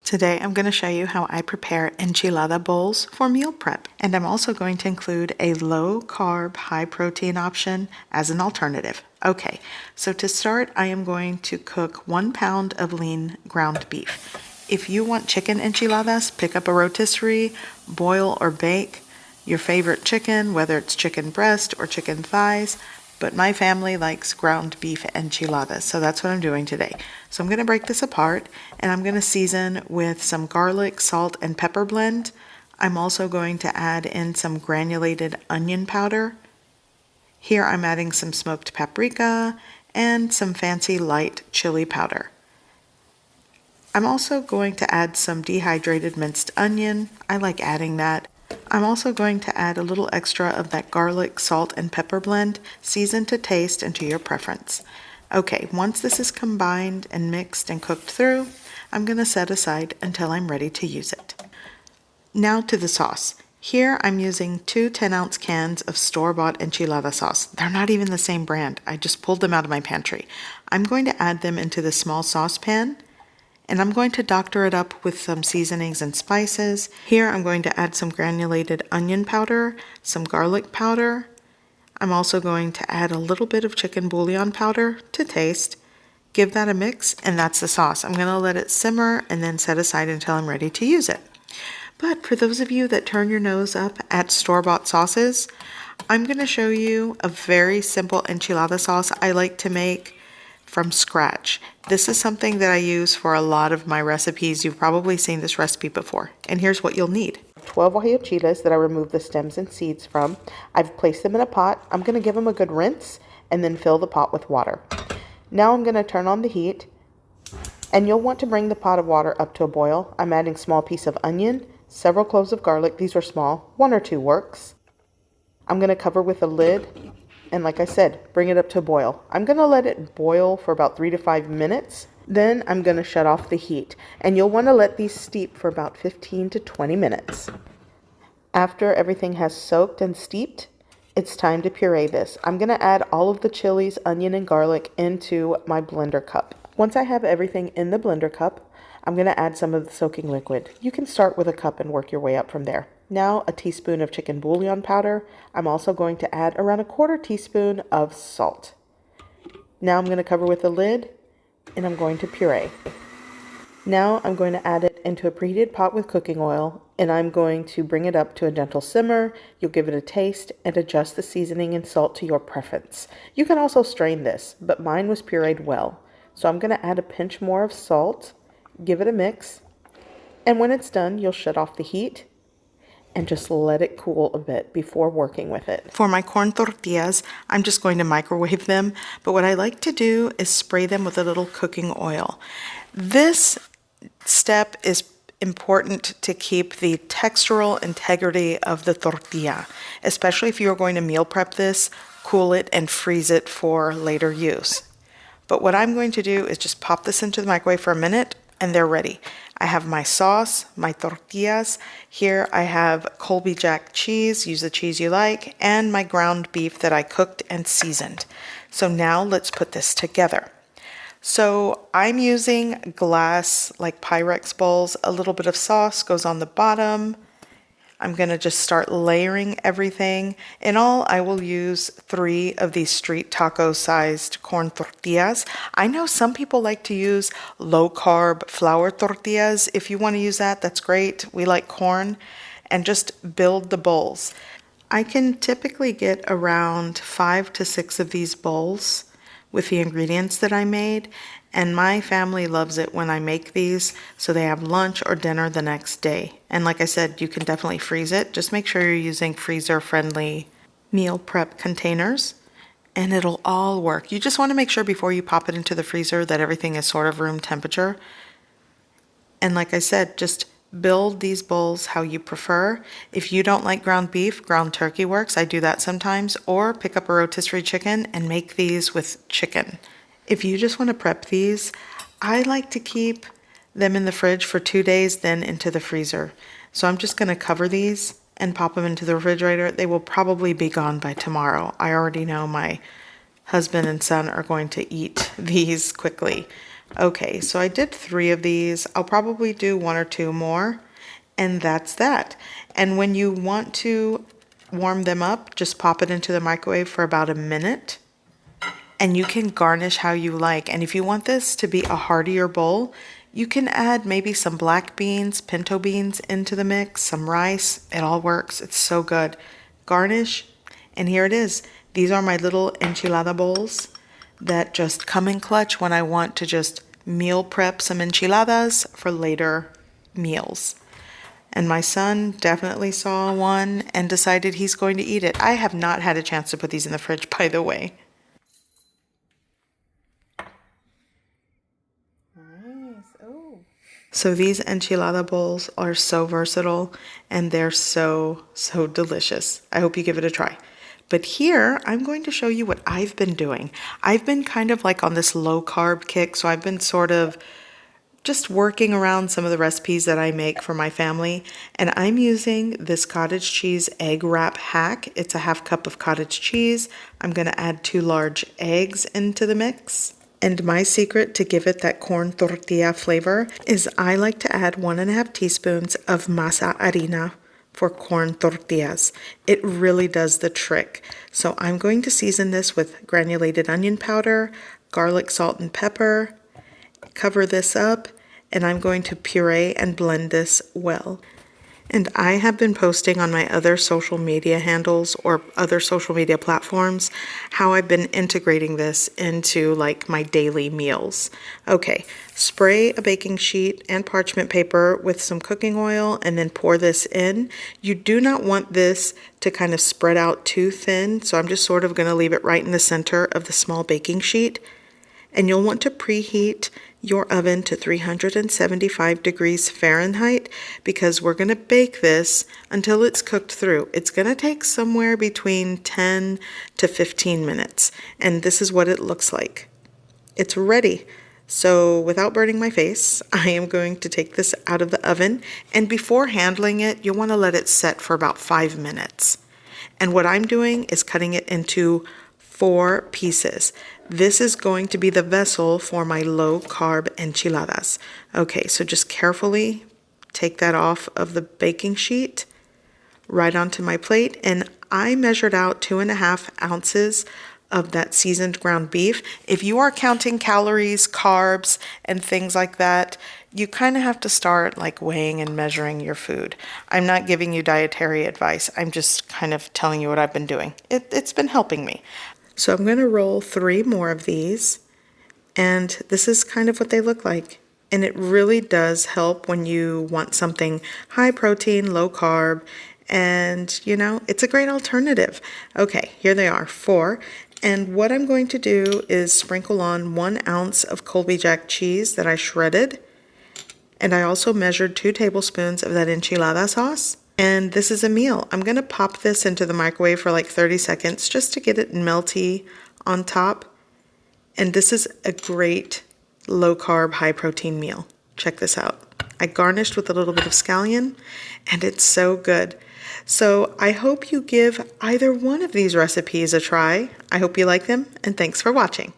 Today I'm going to show you how I prepare enchilada bowls for meal prep, and I'm also going to include a low-carb, high-protein option as an alternative. Okay, so to start I am going to cook 1 pound of lean ground beef. If you want chicken enchiladas, pick up a rotisserie, boil or bake your favorite chicken, whether it's chicken breast or chicken thighs, but my family likes ground beef enchiladas, so that's what I'm doing today. So I'm going to break this apart, and I'm going to season with some garlic, salt, and pepper blend. I'm also going to add in some granulated onion powder. Here I'm adding some smoked paprika and some fancy light chili powder. I'm also going to add some dehydrated minced onion. I like adding that. I'm also going to add a little extra of that garlic, salt, and pepper blend, seasoned to taste and to your preference. Okay, once this is combined and mixed and cooked through, I'm going to set aside until I'm ready to use it. Now to the sauce. Here I'm using 2 10-ounce cans of store-bought enchilada sauce. They're not even the same brand. I just pulled them out of my pantry. I'm going to add them into the small saucepan, and I'm going to doctor it up with some seasonings and spices. Here I'm going to add some granulated onion powder, some garlic powder. I'm also going to add a little bit of chicken bouillon powder to taste. Give that a mix, and that's the sauce. I'm going to let it simmer and then set aside until I'm ready to use it. But for those of you that turn your nose up at store-bought sauces, I'm going to show you a very simple enchilada sauce I like to make from scratch. This is something that I use for a lot of my recipes. You've probably seen this recipe before. And here's what you'll need. 12 guajillo chiles that I removed the stems and seeds from. I've placed them in a pot. I'm going to give them a good rinse and then fill the pot with water. Now I'm going to turn on the heat, and you'll want to bring the pot of water up to a boil. I'm adding a small piece of onion, several cloves of garlic. These are small, 1 or 2 works. I'm going to cover with a lid, and like I said, bring it up to a boil. I'm going to let it boil for about 3 to 5 minutes. Then I'm going to shut off the heat, and you'll want to let these steep for about 15 to 20 minutes. After everything has soaked and steeped, it's time to puree this. I'm going to add all of the chilies, onion, and garlic into my blender cup. Once I have everything in the blender cup, I'm going to add some of the soaking liquid. You can start with a cup and work your way up from there. Now a teaspoon of chicken bouillon powder. I'm also going to add around 1/4 teaspoon of salt. Now I'm going to cover with a lid, and I'm going to puree. Now I'm going to add it into a preheated pot with cooking oil, and I'm going to bring it up to a gentle simmer. You'll give it a taste and adjust the seasoning and salt to your preference. You can also strain this, but mine was pureed well. So I'm going to add a pinch more of salt, give it a mix, and when it's done, you'll shut off the heat and just let it cool a bit before working with it. For my corn tortillas, I'm just going to microwave them, but what I like to do is spray them with a little cooking oil. This step is important to keep the textural integrity of the tortilla, especially if you're going to meal prep this, cool it, and freeze it for later use. But what I'm going to do is just pop this into the microwave for a minute, and they're ready. I have my sauce, my tortillas. Here I have Colby Jack cheese, use the cheese you like, and my ground beef that I cooked and seasoned. So now let's put this together. So I'm using glass, like Pyrex bowls. A little bit of sauce goes on the bottom. I'm going to just start layering everything. In all, I will use 3 of these street taco sized corn tortillas. I know some people like to use low-carb flour tortillas. If you want to use that, that's great. We like corn. And just build the bowls. I can typically get around 5 to 6 of these bowls with the ingredients that I made, and my family loves it when I make these, so they have lunch or dinner the next day. And like I said, you can definitely freeze it. Just make sure you're using freezer-friendly meal prep containers, and it'll all work. You just want to make sure before you pop it into the freezer that everything is sort of room temperature. And like I said, just build these bowls how you prefer. If you don't like ground beef, ground turkey works. I do that sometimes. Or pick up a rotisserie chicken and make these with chicken. If you just want to prep these, I like to keep them in the fridge for 2 days, then into the freezer. So I'm just going to cover these and pop them into the refrigerator. They will probably be gone by tomorrow. I already know my husband and son are going to eat these quickly. Okay, so I did 3 of these. I'll probably do 1 or 2 more, and that's that. And when you want to warm them up, just pop it into the microwave for about a minute, and you can garnish how you like. And if you want this to be a heartier bowl, you can add maybe some black beans, pinto beans into the mix, some rice. It all works. It's so good. Garnish, and here it is. These are my little enchilada bowls that just come in clutch when I want to just meal prep some enchiladas for later meals. And my son definitely saw one and decided he's going to eat it. I have not had a chance to put these in the fridge, by the way. Nice. Oh. So these enchilada bowls are so versatile and they're so delicious. I hope you give it a try. But here, I'm going to show you what I've been doing. I've been kind of like on this low carb kick, so I've been sort of just working around some of the recipes that I make for my family. And I'm using this cottage cheese egg wrap hack. It's a 1/2 cup of cottage cheese. I'm gonna add 2 large eggs into the mix. And my secret to give it that corn tortilla flavor is I like to add 1½ teaspoons of masa harina for corn tortillas. It really does the trick. So I'm going to season this with granulated onion powder, garlic, salt, and pepper. Cover this up, and I'm going to puree and blend this well. And I have been posting on my other social media handles or other social media platforms how I've been integrating this into like my daily meals. Okay, spray a baking sheet and parchment paper with some cooking oil and then pour this in. You do not want this to kind of spread out too thin, so I'm just sort of going to leave it right in the center of the small baking sheet. And you'll want to preheat your oven to 375 degrees Fahrenheit because we're going to bake this until it's cooked through. It's going to take somewhere between 10 to 15 minutes, and this is what it looks like. It's ready. So without burning my face, I am going to take this out of the oven, and before handling it, you'll want to let it set for about 5 minutes. And what I'm doing is cutting it into 4 pieces. This is going to be the vessel for my low-carb enchiladas. Okay, so just carefully take that off of the baking sheet, right onto my plate, and I measured out 2½ ounces of that seasoned ground beef. If you are counting calories, carbs, and things like that, you kind of have to start like weighing and measuring your food. I'm not giving you dietary advice. I'm just kind of telling you what I've been doing. It's been helping me. So I'm going to roll 3 more of these, and this is kind of what they look like. And it really does help when you want something high protein, low carb, and you know, it's a great alternative. Okay, here they are, 4. And what I'm going to do is sprinkle on 1 ounce of Colby Jack cheese that I shredded. And I also measured 2 tablespoons of that enchilada sauce. And this is a meal. I'm going to pop this into the microwave for like 30 seconds just to get it melty on top. And this is a great low-carb, high-protein meal. Check this out. I garnished with a little bit of scallion, and it's so good. So I hope you give either one of these recipes a try. I hope you like them, and thanks for watching.